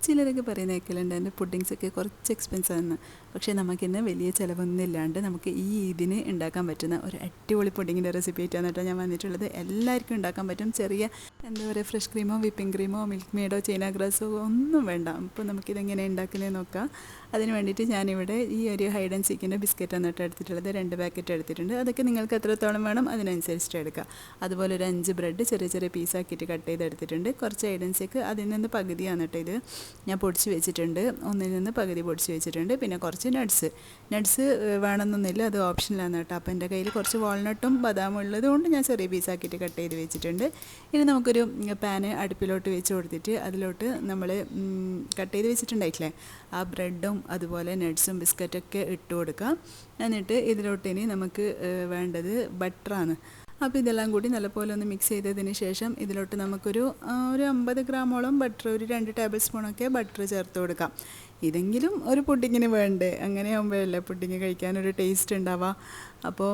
ചിലരൊക്കെ പറയുന്ന കേൾക്കലുണ്ട് എൻ്റെ പുഡിങ്സൊക്കെ കുറച്ച് എക്സ്പെൻസാണെന്ന്. പക്ഷേ നമുക്കിന്ന് വലിയ ചിലവൊന്നും ഇല്ലാണ്ട് നമുക്ക് ഈ ഇതിന് ഉണ്ടാക്കാൻ പറ്റുന്ന ഒരു അടിപൊളി പുഡിങ്ങിൻ്റെ റെസിപ്പി ആയിട്ടാണ് കേട്ടോ ഞാൻ വന്നിട്ടുള്ളത്. എല്ലാവർക്കും ഉണ്ടാക്കാൻ പറ്റും. ചെറിയ എന്താ പറയുക, ഫ്രഷ് ക്രീമോ വിപ്പിംഗ് ക്രീമോ മിൽക്ക് മെയ്ഡോ ചൈന ഗ്രാസോ ഒന്നും വേണ്ട. അപ്പോൾ നമുക്കിതെങ്ങനെ ഉണ്ടാക്കുന്നത് നോക്കാം. അതിന് വേണ്ടിയിട്ട് ഞാനിവിടെ ഈ ഒരു ഹൈഡ് ആൻഡ് സീക്കിൻ്റെ ബിസ്ക്കറ്റാണ് കേട്ടോ എടുത്തിട്ടുള്ളത്. 2 പാക്കറ്റ് എടുത്തിട്ടുണ്ട്. അതൊക്കെ നിങ്ങൾക്ക് എത്രത്തോളം വേണം അതിനനുസരിച്ചിട്ട് എടുക്കുക. അതുപോലെ ഒരു 5 ബ്രെഡ് ചെറിയ ചെറിയ പീസാക്കിയിട്ട് കട്ട് ചെയ്തെടുത്തിട്ടുണ്ട്. കുറച്ച് ഹൈഡ് ആൻഡ് സീക്ക് അതിൽ നിന്ന് പകുതിയാണ് കേട്ടോ ഇത് ഞാൻ പൊടിച്ച് വെച്ചിട്ടുണ്ട്. ഒന്നിൽ നിന്ന് പകുതി പൊടിച്ച് വെച്ചിട്ടുണ്ട്. പിന്നെ കുറച്ച് നട്ട്സ് വേണമെന്നൊന്നുമില്ല, അത് ഓപ്ഷനിലാണ് കേട്ടോ. അപ്പോൾ എൻ്റെ കയ്യിൽ കുറച്ച് വാൾനട്ടും ബദാമും ഉള്ളത് കൊണ്ട് ഞാൻ ചെറിയ പീസാക്കിയിട്ട് കട്ട് ചെയ്ത് വെച്ചിട്ടുണ്ട്. ഇനി നമുക്കൊരു പാന് അടുപ്പിലോട്ട് വെച്ച് കൊടുത്തിട്ട് അതിലോട്ട് നമ്മൾ കട്ട് ചെയ്ത് വെച്ചിട്ടുണ്ടായിട്ടില്ലേ ആ ബ്രെഡും അതുപോലെ നട്ട്സും ബിസ്ക്കറ്റൊക്കെ ഇട്ട് കൊടുക്കാം. എന്നിട്ട് ഇതിലോട്ട് ഇനി നമുക്ക് വേണ്ടത് ബട്ടറാണ്. അപ്പോൾ ഇതെല്ലാം കൂടി നല്ലപോലെ ഒന്ന് മിക്സ് ചെയ്തതിന് ശേഷം ഇതിലോട്ട് നമുക്കൊരു 50 ഗ്രാമോളം ബട്ടർ, ഒരു 2 ടേബിൾ സ്പൂണൊക്കെ ബട്ടർ ചേർത്ത് കൊടുക്കാം. ഇതെങ്കിലും ഒരു പുഡിങ്ങിന് വേണ്ടേ, അങ്ങനെ ആകുമ്പോഴല്ലേ പുഡിങ് കഴിക്കാനൊരു ടേസ്റ്റ് ഉണ്ടാവുക. അപ്പോൾ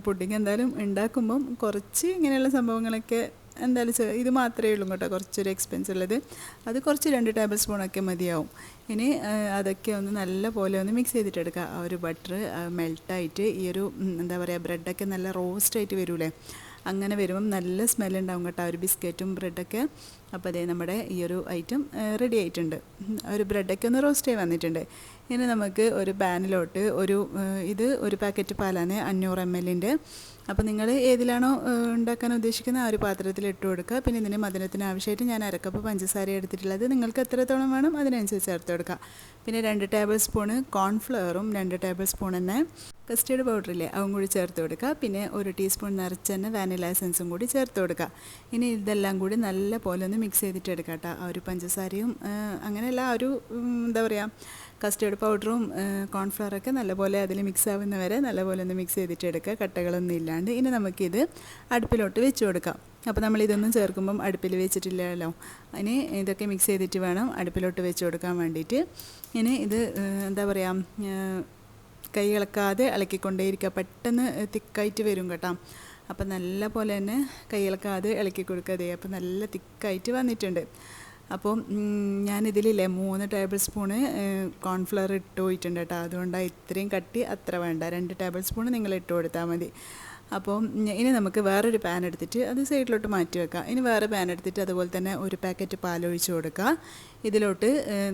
പുഡിങ് എന്തായാലും ഉണ്ടാക്കുമ്പം കുറച്ച് ഇങ്ങനെയുള്ള സംഭവങ്ങളൊക്കെ എന്തായാലും ഇത് മാത്രമേ ഉള്ളൂ കേട്ടോ കുറച്ചൊരു എക്സ്പെൻസ് ഉള്ളത്. അത് കുറച്ച് 2 ടേബിൾ സ്പൂണൊക്കെ മതിയാവും. ഇനി അതൊക്കെ ഒന്ന് നല്ല പോലെ ഒന്ന് മിക്സ് ചെയ്തിട്ടെടുക്കുക. ആ ഒരു ബട്ടർ മെൽട്ടായിട്ട് ഈ ഒരു എന്താ പറയുക ബ്രെഡൊക്കെ നല്ല റോസ്റ്റായിട്ട് വരൂലേ, അങ്ങനെ വരുമ്പം നല്ല സ്മെല്ലുണ്ടാവും കേട്ടോ ആ ഒരു ബിസ്ക്കറ്റും ബ്രെഡൊക്കെ. അപ്പോൾ അതേ നമ്മുടെ ഈ ഒരു ഐറ്റം റെഡി ആയിട്ടുണ്ട്. ഒരു ബ്രെഡൊക്കെ ഒന്ന് റോസ്റ്റ് ആയി വന്നിട്ടുണ്ട്. ഇനി നമുക്ക് ഒരു പാനിലോട്ട് ഇത് ഒരു പാക്കറ്റ് പാലാണ് 500 ml. അപ്പോൾ നിങ്ങൾ ഏതിലാണോ ഉണ്ടാക്കാൻ ഉദ്ദേശിക്കുന്നത് ആ ഒരു പാത്രത്തിൽ ഇട്ട് കൊടുക്കുക. പിന്നെ ഇതിന് മധുരത്തിന് ആവശ്യമായിട്ട് ഞാൻ 1 കപ്പ് പഞ്ചസാര എടുത്തിട്ടുള്ളത്. നിങ്ങൾക്ക് എത്രത്തോളം വേണം അതിനനുസരിച്ച് ചേർത്ത് കൊടുക്കുക. പിന്നെ 2 ടേബിൾ സ്പൂണ് കോൺഫ്ലവറും 2 ടേബിൾ സ്പൂൺ തന്നെ കസ്റ്റേർഡ് പൗഡറില്ലേ അതും കൂടി ചേർത്ത് കൊടുക്കുക. പിന്നെ 1 ടീസ്പൂൺ നിറച്ച് തന്നെ വാനില എസൻസും കൂടി ചേർത്ത് കൊടുക്കുക. ഇനി ഇതെല്ലാം കൂടി നല്ല പോലെ ഒന്ന് മിക്സ് ചെയ്തിട്ട് എടുക്കുക കേട്ടോ. ആ ഒരു പഞ്ചസാരയും അങ്ങനെയല്ല ആ ഒരു എന്താ പറയുക കസ്റ്റേർഡ് പൗഡറും കോൺഫ്ലവറൊക്കെ നല്ലപോലെ അതിൽ മിക്സ് ആവുന്നവരെ നല്ലപോലെ ഒന്ന് മിക്സ് ചെയ്തിട്ട് എടുക്കുക, കട്ടകളൊന്നും ഇല്ലാണ്ട്. ഇനി നമുക്കിത് അടുപ്പിലോട്ട് വെച്ച് കൊടുക്കാം. അപ്പോൾ നമ്മളിതൊന്നും ചേർക്കുമ്പം അടുപ്പിൽ വെച്ചിട്ടില്ലല്ലോ. ഇനി ഇതൊക്കെ മിക്സ് ചെയ്തിട്ട് വേണം അടുപ്പിലോട്ട് വെച്ച് കൊടുക്കാൻ വേണ്ടിയിട്ട്. ഇനി ഇത് എന്താ പറയുക കൈ ഇളക്കാതെ ഇളക്കിക്കൊണ്ടേയിരിക്കുക, പെട്ടെന്ന് തിക്കായിട്ട് വരും കേട്ടോ. അപ്പം നല്ല പോലെ തന്നെ കൈ ഇളക്കാതെ ഇളക്കി കൊടുക്കാതെ അപ്പോൾ നല്ല തിക്കായിട്ട് വന്നിട്ടുണ്ട്. അപ്പോൾ ഞാനിതിലില്ലേ 3 ടേബിൾ സ്പൂണ് കോൺഫ്ലവർ ഇട്ട് പോയിട്ടുണ്ട് കേട്ടോ. അതുകൊണ്ടാണ് ഇത്രയും കട്ടി അത്ര വേണ്ട, 2 ടേബിൾ സ്പൂൺ നിങ്ങൾ ഇട്ട് കൊടുത്താൽ മതി. അപ്പോൾ ഇനി നമുക്ക് വേറൊരു പാൻ എടുത്തിട്ട് അത് സൈഡിലോട്ട് മാറ്റി വെക്കാം. ഇനി വേറെ പാൻ എടുത്തിട്ട് അതുപോലെ തന്നെ ഒരു പാക്കറ്റ് പാലൊഴിച്ച് കൊടുക്കുക. ഇതിലോട്ട്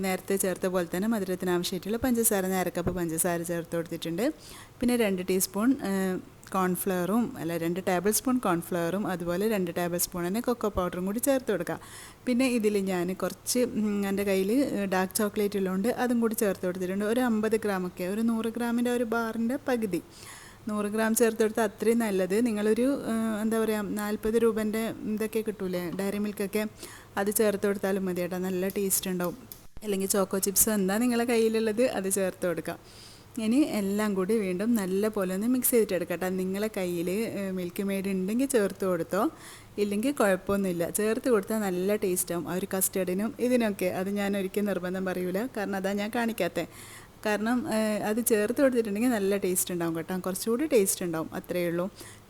നേരത്തെ ചേർത്ത പോലെ തന്നെ മധുരത്തിന് ആവശ്യമായിട്ടുള്ള പഞ്ചസാര 1/2 കപ്പ് പഞ്ചസാര ചേർത്ത് കൊടുത്തിട്ടുണ്ട്. പിന്നെ 2 ടീസ്പൂൺ കോൺഫ്ലവറും 2 ടേബിൾ സ്പൂൺ കോൺഫ്ലവറും അതുപോലെ 2 ടേബിൾ സ്പൂൺ തന്നെ കൊക്കോ പൗഡറും കൂടി ചേർത്ത് കൊടുക്കുക. പിന്നെ ഇതിൽ ഞാൻ കുറച്ച് എൻ്റെ കയ്യിൽ ഡാർക്ക് ചോക്ലേറ്റ് ഉള്ളതുകൊണ്ട് അതും കൂടി ചേർത്ത് കൊടുത്തിട്ടുണ്ട്. ഒരു 50 ഗ്രാമൊക്കെ, ഒരു 100 ഗ്രാമിൻ്റെ ഒരു ബാറിൻ്റെ പകുതി 100 ഗ്രാം ചേർത്ത് കൊടുത്താൽ അത്രയും നല്ലത്. നിങ്ങളൊരു എന്താ പറയുക 40 രൂപേൻ്റെ ഇതൊക്കെ കിട്ടൂലേ ഡയറി മിൽക്കൊക്കെ, അത് ചേർത്ത് കൊടുത്താലും മതി കേട്ടോ, നല്ല ടേസ്റ്റ് ഉണ്ടാവും. അല്ലെങ്കിൽ ചോക്കോ ചിപ്സ് എന്താ നിങ്ങളെ കയ്യിലുള്ളത് അത് ചേർത്ത് കൊടുക്കാം. ഇനി എല്ലാം കൂടി വീണ്ടും നല്ല പോലെ ഒന്ന് മിക്സ് ചെയ്തിട്ട് എടുക്കാം കേട്ടോ. നിങ്ങളെ കയ്യിൽ മിൽക്ക് മെയ്ഡ് ഉണ്ടെങ്കിൽ ചേർത്ത് കൊടുത്തോ, ഇല്ലെങ്കിൽ കുഴപ്പമൊന്നുമില്ല. ചേർത്ത് കൊടുത്താൽ നല്ല ടേസ്റ്റാവും ആ ഒരു കസ്റ്റേർഡിനും ഇതിനൊക്കെ. അത് ഞാൻ ഒരിക്കലും നിർബന്ധം പറയൂല, കാരണം അതാണ് ഞാൻ കാണിക്കാത്തത്. കാരണം അത് ചേർത്ത് കൊടുത്തിട്ടുണ്ടെങ്കിൽ നല്ല ടേസ്റ്റ് ഉണ്ടാവും കേട്ടോ, കുറച്ചുകൂടി ടേസ്റ്റ് ഉണ്ടാവും, അത്രയേ ഉള്ളൂ.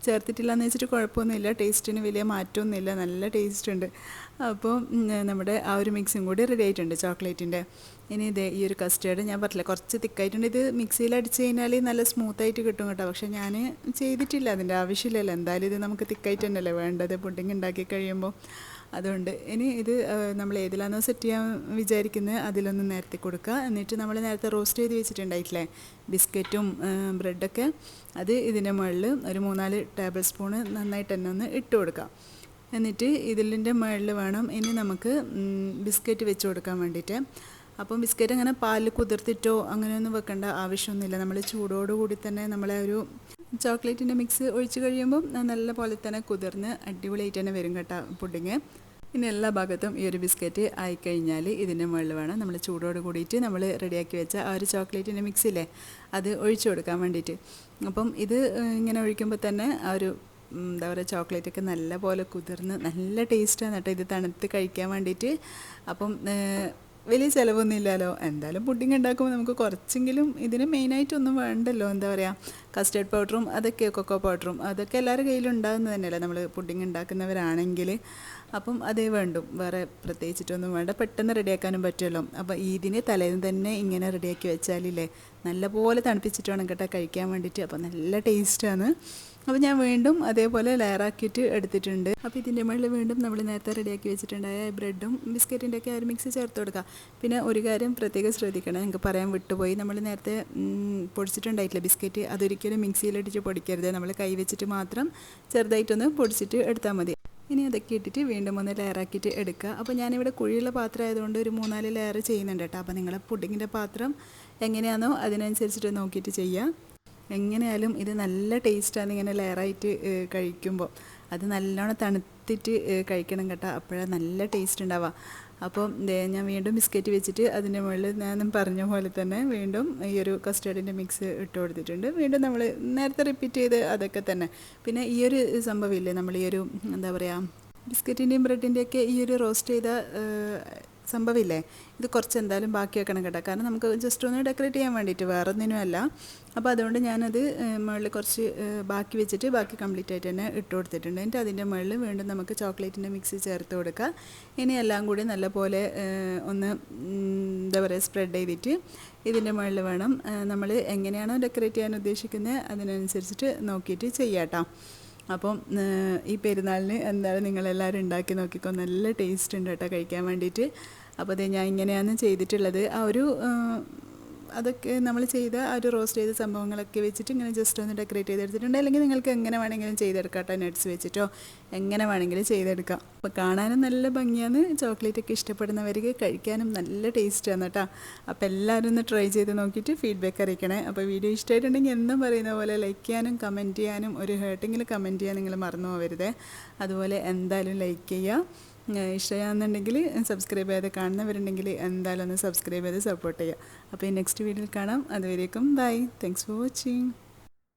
ചേർത്തിട്ടില്ല എന്ന് വെച്ചിട്ട് കുഴപ്പമൊന്നുമില്ല, ടേസ്റ്റിന് വലിയ മാറ്റമൊന്നുമില്ല, നല്ല ടേസ്റ്റ് ഉണ്ട്. അപ്പോൾ നമ്മുടെ ആ ഒരു മിക്സും കൂടി റെഡി ആയിട്ടുണ്ട് ചോക്ലേറ്റിൻ്റെ. ഇനി ഇതേ ഈ ഒരു കസ്റ്റേർഡ് ഞാൻ പറഞ്ഞില്ല കുറച്ച് തിക്കായിട്ടുണ്ട്. ഇത് മിക്സിയിൽ അടിച്ച് കഴിഞ്ഞാൽ നല്ല സ്മൂത്തായിട്ട് കിട്ടും കേട്ടോ. പക്ഷേ ഞാൻ ചെയ്തിട്ടില്ല, അതിൻ്റെ ആവശ്യമില്ലല്ലോ. എന്തായാലും ഇത് നമുക്ക് തിക്കായിട്ട് തന്നെയല്ലേ വേണ്ടത് പുഡിങ് ഉണ്ടാക്കി കഴിയുമ്പോൾ. അതുകൊണ്ട് ഇനി ഇത് നമ്മൾ ഏതിലാണോ സെറ്റ് ചെയ്യാൻ വിചാരിക്കുന്നത് അതിലൊന്ന് നിരത്തി കൊടുക്കുക. എന്നിട്ട് നമ്മൾ നേരത്തെ റോസ്റ്റ് ചെയ്ത് വെച്ചിട്ടുണ്ടായിട്ടില്ലേ ബിസ്ക്കറ്റും ബ്രെഡൊക്കെ, അത് ഇതിൻ്റെ മുകളിൽ ഒരു 3-4 ടേബിൾ സ്പൂണ് നന്നായിട്ട് തന്നെ ഒന്ന് ഇട്ട് കൊടുക്കാം. എന്നിട്ട് ഇതിൻ്റെ മുകളിൽ വേണം ഇനി നമുക്ക് ബിസ്ക്കറ്റ് വെച്ച് കൊടുക്കാൻ വേണ്ടിയിട്ട്. അപ്പം ബിസ്ക്കറ്റ് അങ്ങനെ പാലിൽ കുതിർത്തിട്ടോ അങ്ങനെയൊന്നും വെക്കേണ്ട ആവശ്യമൊന്നുമില്ല. നമ്മൾ ചൂടോടുകൂടി തന്നെ നമ്മളെ ഒരു ചോക്ലേറ്റിൻ്റെ മിക്സ് ഒഴിച്ച് കഴിയുമ്പം നല്ല പോലെ തന്നെ കുതിർന്ന് അടിപൊളിയായിട്ട് തന്നെ വരും കേട്ടോ പുഡിങ്. ഇനി എല്ലാ ഭാഗത്തും ഈ ഒരു ബിസ്ക്കറ്റ് ആയിക്കഴിഞ്ഞാൽ ഇതിൻ്റെ മുകളിൽ വേണം നമ്മൾ ചൂടോട് കൂടിയിട്ട് നമ്മൾ റെഡിയാക്കി വെച്ച ആ ഒരു ചോക്ലേറ്റിൻ്റെ മിക്സില്ലേ അത് ഒഴിച്ചു കൊടുക്കാൻ വേണ്ടിയിട്ട്. അപ്പം ഇത് ഇങ്ങനെ ഒഴിക്കുമ്പോൾ തന്നെ ആ ഒരു എന്താ പറയുക ചോക്ലേറ്റൊക്കെ നല്ല പോലെ കുതിർന്ന് നല്ല ടേസ്റ്റാണ് കേട്ടോ ഇത് തണുത്ത് കഴിക്കാൻ വേണ്ടിയിട്ട്. അപ്പം വലിയ ചിലവൊന്നും ഇല്ലല്ലോ. എന്തായാലും പുഡിംഗ് ഉണ്ടാക്കുമ്പോൾ നമുക്ക് കുറച്ചെങ്കിലും ഇതിന് മെയിനായിട്ടൊന്നും വേണ്ടല്ലോ. എന്താ പറയുക, കസ്റ്റേർഡ് പൗഡറും അതൊക്കെ കൊക്കോ പൗഡറും അതൊക്കെ എല്ലാവരുടെ കയ്യിലും ഉണ്ടാകുന്നത് തന്നെയല്ലേ നമ്മൾ പുഡിംഗ് ഉണ്ടാക്കുന്നവരാണെങ്കിൽ. അപ്പം അതേ വേണ്ടും, വേറെ പ്രത്യേകിച്ചിട്ടൊന്നും വേണ്ട, പെട്ടെന്ന് റെഡിയാക്കാനും പറ്റുമല്ലോ. അപ്പോൾ ഇതിന് തലേന്ന് തന്നെ ഇങ്ങനെ റെഡിയാക്കി വെച്ചാലില്ലേ നല്ലപോലെ തണുപ്പിച്ചിട്ട് വേണം കേട്ടോ കഴിക്കാൻ വേണ്ടിയിട്ട്. അപ്പോൾ നല്ല ടേസ്റ്റാണ്. അപ്പോൾ ഞാൻ വീണ്ടും അതേപോലെ ലെയറാക്കിയിട്ട് എടുത്തിട്ടുണ്ട്. അപ്പോൾ ഇതിൻ്റെ മുകളിൽ വീണ്ടും നമ്മൾ നേരത്തെ റെഡിയാക്കി വെച്ചിട്ടുണ്ടായ ബ്രെഡും ബിസ്ക്കറ്റിൻ്റെ ഒക്കെ ആ ഒരു മിക്സ് ചേർത്ത് കൊടുക്കുക. പിന്നെ ഒരു കാര്യം പ്രത്യേകം ശ്രദ്ധിക്കണം, എനിക്ക് പറയാൻ വിട്ടുപോയി, നമ്മൾ നേരത്തെ പൊടിച്ചിട്ടുണ്ടായിട്ടില്ല ബിസ്ക്കറ്റ്, അതൊരിക്കലും മിക്സിയിലിട്ടിട്ട് പൊടിക്കരുത്. നമ്മൾ കൈ വെച്ചിട്ട് മാത്രം ചെറുതായിട്ടൊന്ന് പൊടിച്ചിട്ട് എടുത്താൽ മതി. ഇനി അതൊക്കെ ഇട്ടിട്ട് വീണ്ടും ഒന്ന് ലെയറാക്കിയിട്ട് എടുക്കുക. അപ്പോൾ ഞാനിവിടെ കുഴിയുള്ള പാത്രം ആയതുകൊണ്ട് ഒരു 3-4 ലെയർ ചെയ്യുന്നുണ്ട് കേട്ടോ. അപ്പോൾ നിങ്ങളെ പുഡിങ്ങിൻ്റെ പാത്രം എങ്ങനെയാണോ അതിനനുസരിച്ചിട്ട് നോക്കിയിട്ട് ചെയ്യുക. എങ്ങനെയായാലും ഇത് നല്ല ടേസ്റ്റാണ് ഇങ്ങനെ ലെയറായിട്ട് കഴിക്കുമ്പോൾ. അത് നല്ലോണം തണുത്തിട്ട് കഴിക്കണം കേട്ടോ, അപ്പോഴാണ് നല്ല ടേസ്റ്റ് ഉണ്ടാവുക. അപ്പം ഞാൻ വീണ്ടും ബിസ്ക്കറ്റ് വെച്ചിട്ട് അതിൻ്റെ മുകളിൽ ഞാൻ പറഞ്ഞ പോലെ തന്നെ വീണ്ടും ഈ ഒരു കസ്റ്റേർഡിൻ്റെ മിക്സ് ഇട്ട് കൊടുത്തിട്ടുണ്ട്. വീണ്ടും നമ്മൾ നേരത്തെ റിപ്പീറ്റ് ചെയ്ത് അതൊക്കെ തന്നെ. പിന്നെ ഈ ഒരു സംഭവമില്ലേ, നമ്മൾ ഈ ഒരു എന്താ പറയുക ബിസ്ക്കറ്റിൻ്റെയും ബ്രെഡിൻ്റെയൊക്കെ ഈ ഒരു റോസ്റ്റ് ചെയ്ത സംഭവമില്ലേ, ഇത് കുറച്ച് എന്തായാലും ബാക്കി വെക്കണം കേട്ടോ. കാരണം നമുക്ക് ജസ്റ്റ് ഒന്ന് ഡെക്കറേറ്റ് ചെയ്യാൻ വേണ്ടിയിട്ട്, വേറെ ഒന്നിനും അല്ല. അപ്പോൾ അതുകൊണ്ട് ഞാനത് മുകളിൽ കുറച്ച് ബാക്കി വെച്ചിട്ട് ബാക്കി കംപ്ലീറ്റ് ആയിട്ട് തന്നെ ഇട്ട് കൊടുത്തിട്ടുണ്ട്. എന്നിട്ട് അതിൻ്റെ മുകളിൽ വീണ്ടും നമുക്ക് ചോക്ലേറ്റിൻ്റെ മിക്സ് ചേർത്ത് കൊടുക്കുക. ഇനി എല്ലാം കൂടി നല്ലപോലെ ഒന്ന് എന്താ പറയുക സ്പ്രെഡ് ചെയ്തിട്ട് ഇതിൻ്റെ മുകളിൽ വേണം നമ്മൾ എങ്ങനെയാണോ ഡെക്കറേറ്റ് ചെയ്യാൻ ഉദ്ദേശിക്കുന്നത് അതിനനുസരിച്ചിട്ട് നോക്കിയിട്ട് ചെയ്യാം കേട്ടോ. അപ്പം ഈ പെരുന്നാളിന് എന്തായാലും നിങ്ങളെല്ലാവരും ഉണ്ടാക്കി നോക്കിക്കോ, നല്ല ടേസ്റ്റ് ഉണ്ട് കേട്ടോ കഴിക്കാൻ വേണ്ടിയിട്ട്. അപ്പോൾ അത് ഞാൻ ഇങ്ങനെയാണ് ചെയ്തിട്ടുള്ളത്. ആ ഒരു അതൊക്കെ നമ്മൾ ചെയ്ത ആ ഒരു റോസ്റ്റ് ചെയ്ത സംഭവങ്ങളൊക്കെ വെച്ചിട്ട് ഇങ്ങനെ ജസ്റ്റ് ഒന്ന് ഡെക്കറേറ്റ് ചെയ്തെടുത്തിട്ടുണ്ട്. അല്ലെങ്കിൽ നിങ്ങൾക്ക് എങ്ങനെ വേണമെങ്കിലും ചെയ്തെടുക്കാം കേട്ടോ, നട്ട്സ് വെച്ചിട്ടോ എങ്ങനെ വേണമെങ്കിലും ചെയ്തെടുക്കാം. അപ്പോൾ കാണാനും നല്ല ഭംഗിയാണ്, ചോക്ലേറ്റൊക്കെ ഇഷ്ടപ്പെടുന്നവർക്ക് കഴിക്കാനും നല്ല ടേസ്റ്റാണ് കേട്ടോ. അപ്പോൾ എല്ലാവരും ഒന്ന് ട്രൈ ചെയ്ത് നോക്കിയിട്ട് ഫീഡ്ബാക്ക് അറിയിക്കണേ. അപ്പോൾ വീഡിയോ ഇഷ്ടമായിട്ടുണ്ടെങ്കിൽ എന്നും പറയുന്ന പോലെ ലൈക്ക് ചെയ്യാനും കമൻറ്റ് ചെയ്യാനും, ഒരു ഹേർട്ടെങ്കിലും കമൻറ്റ് ചെയ്യാൻ നിങ്ങൾ മറന്നു പോകരുത്. അതുപോലെ എന്തായാലും ലൈക്ക് ചെയ്യുക. ഇഷ്ടമാണെന്നുണ്ടെങ്കിൽ സബ്സ്ക്രൈബ് ചെയ്ത് കാണുന്നവരുണ്ടെങ്കിൽ എന്തായാലും ഒന്ന് സബ്സ്ക്രൈബ് ചെയ്ത് സപ്പോർട്ട് ചെയ്യുക. അപ്പോൾ ഈ നെക്സ്റ്റ് വീഡിയോയിൽ കാണാം. അതുവരേക്കും ബൈ. Thanks for watching.